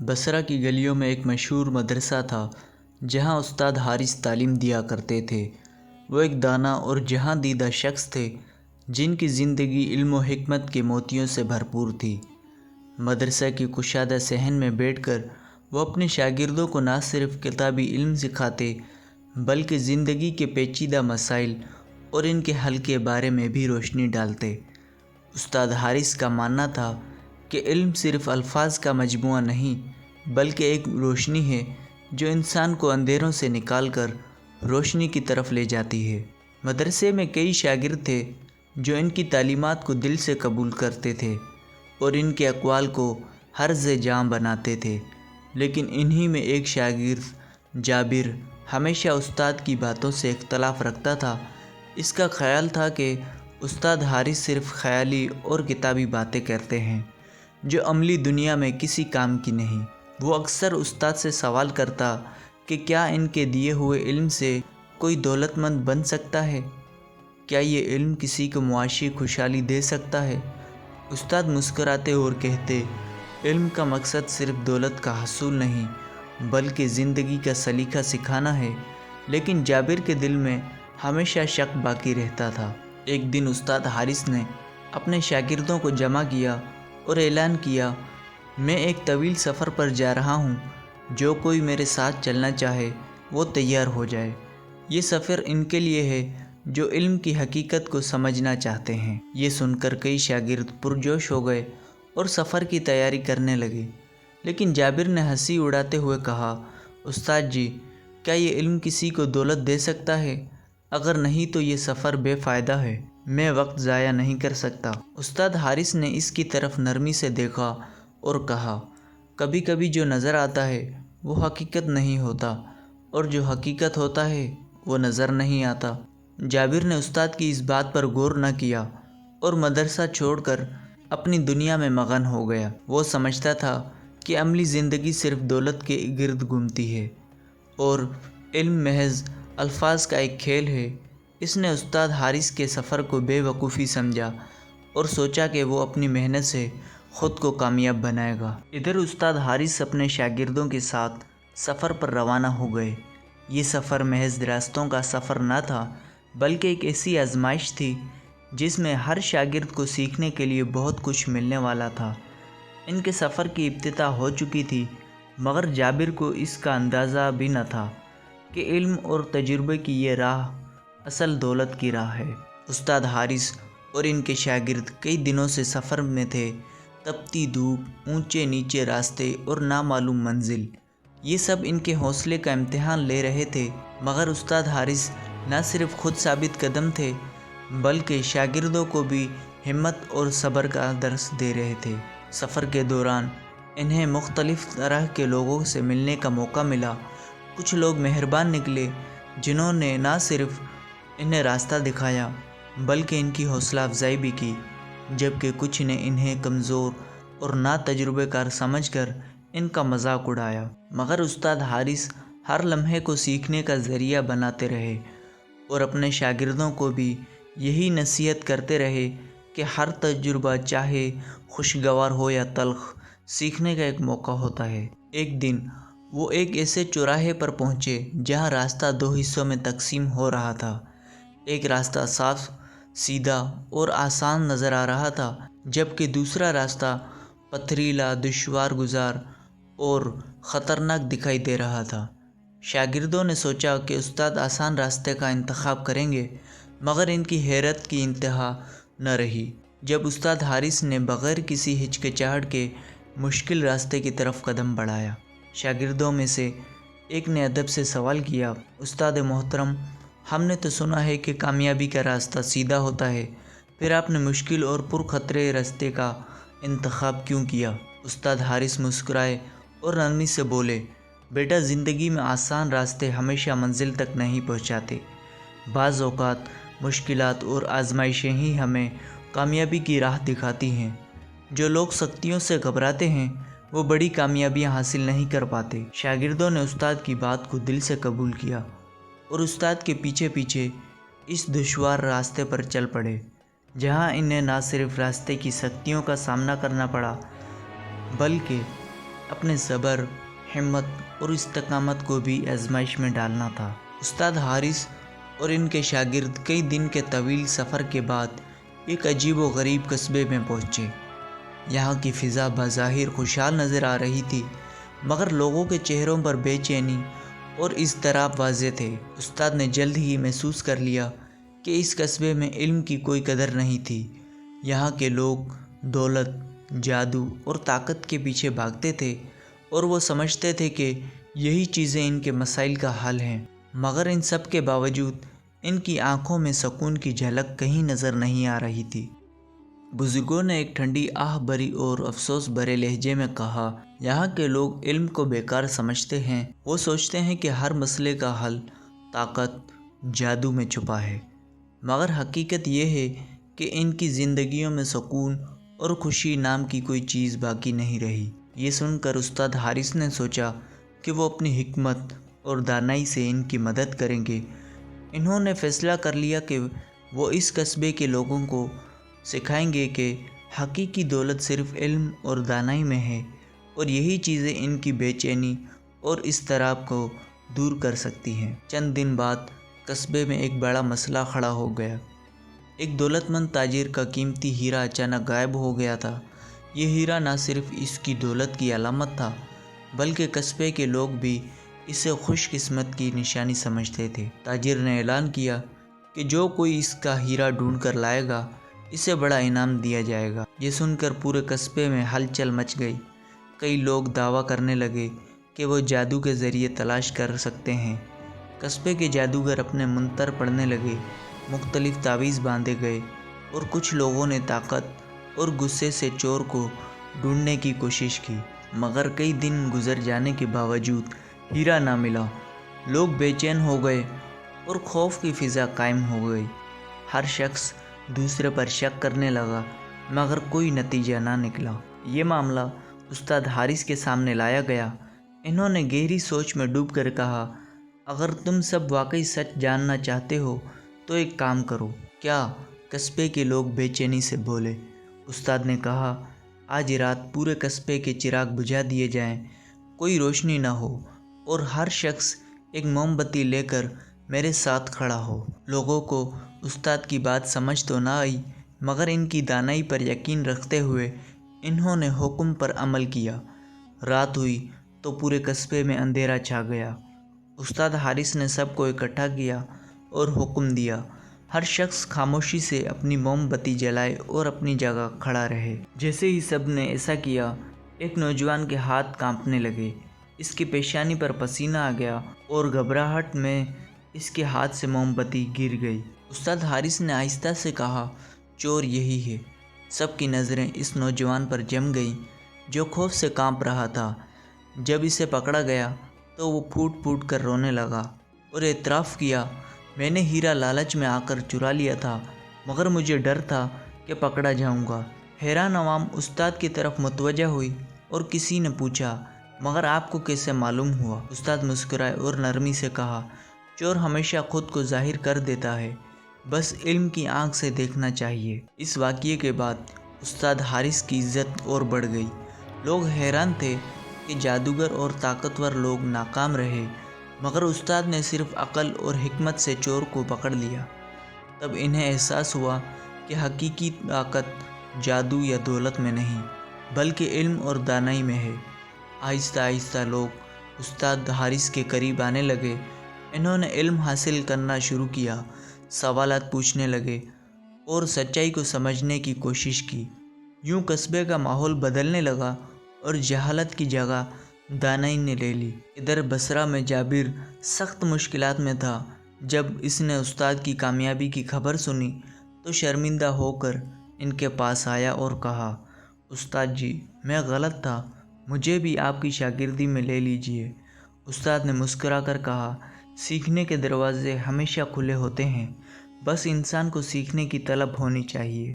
بصرہ کی گلیوں میں ایک مشہور مدرسہ تھا جہاں استاد حارث تعلیم دیا کرتے تھے۔ وہ ایک دانا اور جہاں دیدہ شخص تھے جن کی زندگی علم و حکمت کے موتیوں سے بھرپور تھی۔ مدرسہ کی کشادہ صحن میں بیٹھ کر وہ اپنے شاگردوں کو نہ صرف کتابی علم سکھاتے بلکہ زندگی کے پیچیدہ مسائل اور ان کے حل کے بارے میں بھی روشنی ڈالتے۔ استاد حارث کا ماننا تھا کہ علم صرف الفاظ کا مجموعہ نہیں بلکہ ایک روشنی ہے جو انسان کو اندھیروں سے نکال کر روشنی کی طرف لے جاتی ہے۔ مدرسے میں کئی شاگرد تھے جو ان کی تعلیمات کو دل سے قبول کرتے تھے اور ان کے اقوال کو حرز جاں بناتے تھے، لیکن انہی میں ایک شاگرد جابر ہمیشہ استاد کی باتوں سے اختلاف رکھتا تھا۔ اس کا خیال تھا کہ استاد حارث صرف خیالی اور کتابی باتیں کرتے ہیں جو عملی دنیا میں کسی کام کی نہیں۔ وہ اکثر استاد سے سوال کرتا کہ کیا ان کے دیے ہوئے علم سے کوئی دولت مند بن سکتا ہے؟ کیا یہ علم کسی کو معاشی خوشحالی دے سکتا ہے؟ استاد مسکراتے اور کہتے، علم کا مقصد صرف دولت کا حصول نہیں بلکہ زندگی کا سلیقہ سکھانا ہے۔ لیکن جابر کے دل میں ہمیشہ شک باقی رہتا تھا۔ ایک دن استاد حارث نے اپنے شاگردوں کو جمع کیا اور اعلان کیا، میں ایک طویل سفر پر جا رہا ہوں، جو کوئی میرے ساتھ چلنا چاہے وہ تیار ہو جائے۔ یہ سفر ان کے لیے ہے جو علم کی حقیقت کو سمجھنا چاہتے ہیں۔ یہ سن کر کئی شاگرد پرجوش ہو گئے اور سفر کی تیاری کرنے لگے، لیکن جابر نے ہنسی اڑاتے ہوئے کہا، استاد جی، کیا یہ علم کسی کو دولت دے سکتا ہے؟ اگر نہیں تو یہ سفر بے فائدہ ہے، میں وقت ضائع نہیں کر سکتا۔ استاد حارث نے اس کی طرف نرمی سے دیکھا اور کہا، کبھی کبھی جو نظر آتا ہے وہ حقیقت نہیں ہوتا اور جو حقیقت ہوتا ہے وہ نظر نہیں آتا۔ جابر نے استاد کی اس بات پر غور نہ کیا اور مدرسہ چھوڑ کر اپنی دنیا میں مگن ہو گیا۔ وہ سمجھتا تھا کہ عملی زندگی صرف دولت کے گرد گھومتی ہے اور علم محض الفاظ کا ایک کھیل ہے۔ اس نے استاد حارث کے سفر کو بے وقوفی سمجھا اور سوچا کہ وہ اپنی محنت سے خود کو کامیاب بنائے گا۔ ادھر استاد حارث اپنے شاگردوں کے ساتھ سفر پر روانہ ہو گئے۔ یہ سفر محض راستوں کا سفر نہ تھا بلکہ ایک ایسی آزمائش تھی جس میں ہر شاگرد کو سیکھنے کے لیے بہت کچھ ملنے والا تھا۔ ان کے سفر کی ابتدا ہو چکی تھی، مگر جابر کو اس کا اندازہ بھی نہ تھا کہ علم اور تجربے کی یہ راہ اصل دولت کی راہ ہے۔ استاد حارث اور ان کے شاگرد کئی دنوں سے سفر میں تھے۔ تپتی دھوپ، اونچے نیچے راستے اور نامعلوم منزل، یہ سب ان کے حوصلے کا امتحان لے رہے تھے، مگر استاد حارث نہ صرف خود ثابت قدم تھے بلکہ شاگردوں کو بھی ہمت اور صبر کا درس دے رہے تھے۔ سفر کے دوران انہیں مختلف طرح کے لوگوں سے ملنے کا موقع ملا۔ کچھ لوگ مہربان نکلے جنہوں نے نہ صرف انہیں راستہ دکھایا بلکہ ان کی حوصلہ افزائی بھی کی، جبکہ کچھ نے انہیں کمزور اور نا تجربے کار سمجھ کر ان کا مذاق اڑایا۔ مگر استاد حارث ہر لمحے کو سیکھنے کا ذریعہ بناتے رہے اور اپنے شاگردوں کو بھی یہی نصیحت کرتے رہے کہ ہر تجربہ چاہے خوشگوار ہو یا تلخ، سیکھنے کا ایک موقع ہوتا ہے۔ ایک دن وہ ایک ایسے چوراہے پر پہنچے جہاں راستہ دو حصوں میں تقسیم ہو رہا تھا۔ ایک راستہ صاف، سیدھا اور آسان نظر آ رہا تھا، جبکہ دوسرا راستہ پتھریلا، دشوار گزار اور خطرناک دکھائی دے رہا تھا۔ شاگردوں نے سوچا کہ استاد آسان راستے کا انتخاب کریں گے، مگر ان کی حیرت کی انتہا نہ رہی جب استاد حارث نے بغیر کسی ہچکچاہٹ کے مشکل راستے کی طرف قدم بڑھایا۔ شاگردوں میں سے ایک نے ادب سے سوال کیا، استاد محترم، ہم نے تو سنا ہے کہ کامیابی کا راستہ سیدھا ہوتا ہے، پھر آپ نے مشکل اور پرخطرے راستے کا انتخاب کیوں کیا؟ استاد حارث مسکرائے اور نرمی سے بولے، بیٹا، زندگی میں آسان راستے ہمیشہ منزل تک نہیں پہنچاتے۔ بعض اوقات مشکلات اور آزمائشیں ہی ہمیں کامیابی کی راہ دکھاتی ہیں۔ جو لوگ سختیوں سے گھبراتے ہیں وہ بڑی کامیابیاں حاصل نہیں کر پاتے۔ شاگردوں نے استاد کی بات کو دل سے قبول کیا اور استاد کے پیچھے پیچھے اس دشوار راستے پر چل پڑے، جہاں انہیں نہ صرف راستے کی سختیوں کا سامنا کرنا پڑا بلکہ اپنے صبر، ہمت اور استقامت کو بھی آزمائش میں ڈالنا تھا۔ استاد حارث اور ان کے شاگرد کئی دن کے طویل سفر کے بعد ایک عجیب و غریب قصبے میں پہنچے۔ یہاں کی فضا بظاہر خوشحال نظر آ رہی تھی، مگر لوگوں کے چہروں پر بے چینی اور اضطراب واضح تھے۔ استاد نے جلد ہی محسوس کر لیا کہ اس قصبے میں علم کی کوئی قدر نہیں تھی۔ یہاں کے لوگ دولت، جادو اور طاقت کے پیچھے بھاگتے تھے اور وہ سمجھتے تھے کہ یہی چیزیں ان کے مسائل کا حل ہیں، مگر ان سب کے باوجود ان کی آنکھوں میں سکون کی جھلک کہیں نظر نہیں آ رہی تھی۔ بزرگوں نے ایک ٹھنڈی آہ بھری اور افسوس بھرے لہجے میں کہا، یہاں کے لوگ علم کو بیکار سمجھتے ہیں۔ وہ سوچتے ہیں کہ ہر مسئلے کا حل طاقت، جادو میں چھپا ہے، مگر حقیقت یہ ہے کہ ان کی زندگیوں میں سکون اور خوشی نام کی کوئی چیز باقی نہیں رہی۔ یہ سن کر استاد حارث نے سوچا کہ وہ اپنی حکمت اور دانائی سے ان کی مدد کریں گے۔ انہوں نے فیصلہ کر لیا کہ وہ اس قصبے کے لوگوں کو سکھائیں گے کہ حقیقی دولت صرف علم اور دانائی میں ہے، اور یہی چیزیں ان کی بے چینی اور اضطراب کو دور کر سکتی ہیں۔ چند دن بعد قصبے میں ایک بڑا مسئلہ کھڑا ہو گیا۔ ایک دولت مند تاجر کا قیمتی ہیرا اچانک غائب ہو گیا تھا۔ یہ ہیرا نہ صرف اس کی دولت کی علامت تھا، بلکہ قصبے کے لوگ بھی اسے خوش قسمت کی نشانی سمجھتے تھے۔ تاجر نے اعلان کیا کہ جو کوئی اس کا ہیرا ڈھونڈ کر لائے گا، اسے بڑا انعام دیا جائے گا۔ یہ سن کر پورے قصبے میں ہلچل مچ گئی۔ کئی لوگ دعویٰ کرنے لگے کہ وہ جادو کے ذریعے تلاش کر سکتے ہیں۔ قصبے کے جادوگر اپنے منتر پڑھنے لگے، مختلف تعویذ باندھے گئے، اور کچھ لوگوں نے طاقت اور غصے سے چور کو ڈھونڈنے کی کوشش کی، مگر کئی دن گزر جانے کے باوجود ہیرا نہ ملا۔ لوگ بے چین ہو گئے اور خوف کی فضا قائم ہو گئی۔ ہر شخص دوسرے پر شک کرنے لگا، مگر کوئی نتیجہ نہ نکلا۔ یہ معاملہ استاد حارث کے سامنے لایا گیا۔ انہوں نے گہری سوچ میں ڈوب کر کہا، اگر تم سب واقعی سچ جاننا چاہتے ہو تو ایک کام کرو۔ کیا؟ قصبے کے لوگ بے چینی سے بولے۔ استاد نے کہا، آج رات پورے قصبے کے چراغ بجھا دیے جائیں، کوئی روشنی نہ ہو، اور ہر شخص ایک موم بتی لے کر میرے ساتھ کھڑا ہو۔ لوگوں کو استاد کی بات سمجھ تو نہ آئی، مگر ان کی دانائی پر یقین رکھتے ہوئے انہوں نے حکم پر عمل کیا۔ رات ہوئی تو پورے قصبے میں اندھیرا چھا گیا۔ استاد حارث نے سب کو اکٹھا کیا اور حکم دیا، ہر شخص خاموشی سے اپنی موم بتی جلائے اور اپنی جگہ کھڑا رہے۔ جیسے ہی سب نے ایسا کیا، ایک نوجوان کے ہاتھ کانپنے لگے، اس کی پیشانی پر پسینہ آ گیا اور گھبراہٹ میں اس کے ہاتھ سے موم بتی گر گئی۔ استاد حارث نے آہستہ سے کہا، چور یہی ہے۔ سب کی نظریں اس نوجوان پر جم گئیں جو خوف سے کانپ رہا تھا۔ جب اسے پکڑا گیا تو وہ پھوٹ پھوٹ کر رونے لگا اور اعتراف کیا، میں نے ہیرا لالچ میں آ کر چرا لیا تھا، مگر مجھے ڈر تھا کہ پکڑا جاؤں گا۔ حیران عوام استاد کی طرف متوجہ ہوئی اور کسی نے پوچھا، مگر آپ کو کیسے معلوم ہوا؟ استاد مسکرائے اور نرمی سے کہا، چور ہمیشہ خود کو ظاہر کر دیتا ہے، بس علم کی آنکھ سے دیکھنا چاہیے۔ اس واقعے کے بعد استاد حارث کی عزت اور بڑھ گئی۔ لوگ حیران تھے کہ جادوگر اور طاقتور لوگ ناکام رہے، مگر استاد نے صرف عقل اور حکمت سے چور کو پکڑ لیا۔ تب انہیں احساس ہوا کہ حقیقی طاقت جادو یا دولت میں نہیں، بلکہ علم اور دانائی میں ہے۔ آہستہ آہستہ لوگ استاد حارث کے قریب آنے لگے۔ انہوں نے علم حاصل کرنا شروع کیا، سوالات پوچھنے لگے اور سچائی کو سمجھنے کی کوشش کی۔ یوں قصبے کا ماحول بدلنے لگا اور جہالت کی جگہ دانائی نے لے لی۔ ادھر بصرہ میں جابر سخت مشکلات میں تھا۔ جب اس نے استاد کی کامیابی کی خبر سنی تو شرمندہ ہو کر ان کے پاس آیا اور کہا، استاد جی، میں غلط تھا، مجھے بھی آپ کی شاگردی میں لے لیجیے۔ استاد نے مسکرا کر کہا، سیکھنے کے دروازے ہمیشہ کھلے ہوتے ہیں، بس انسان کو سیکھنے کی طلب ہونی چاہیے۔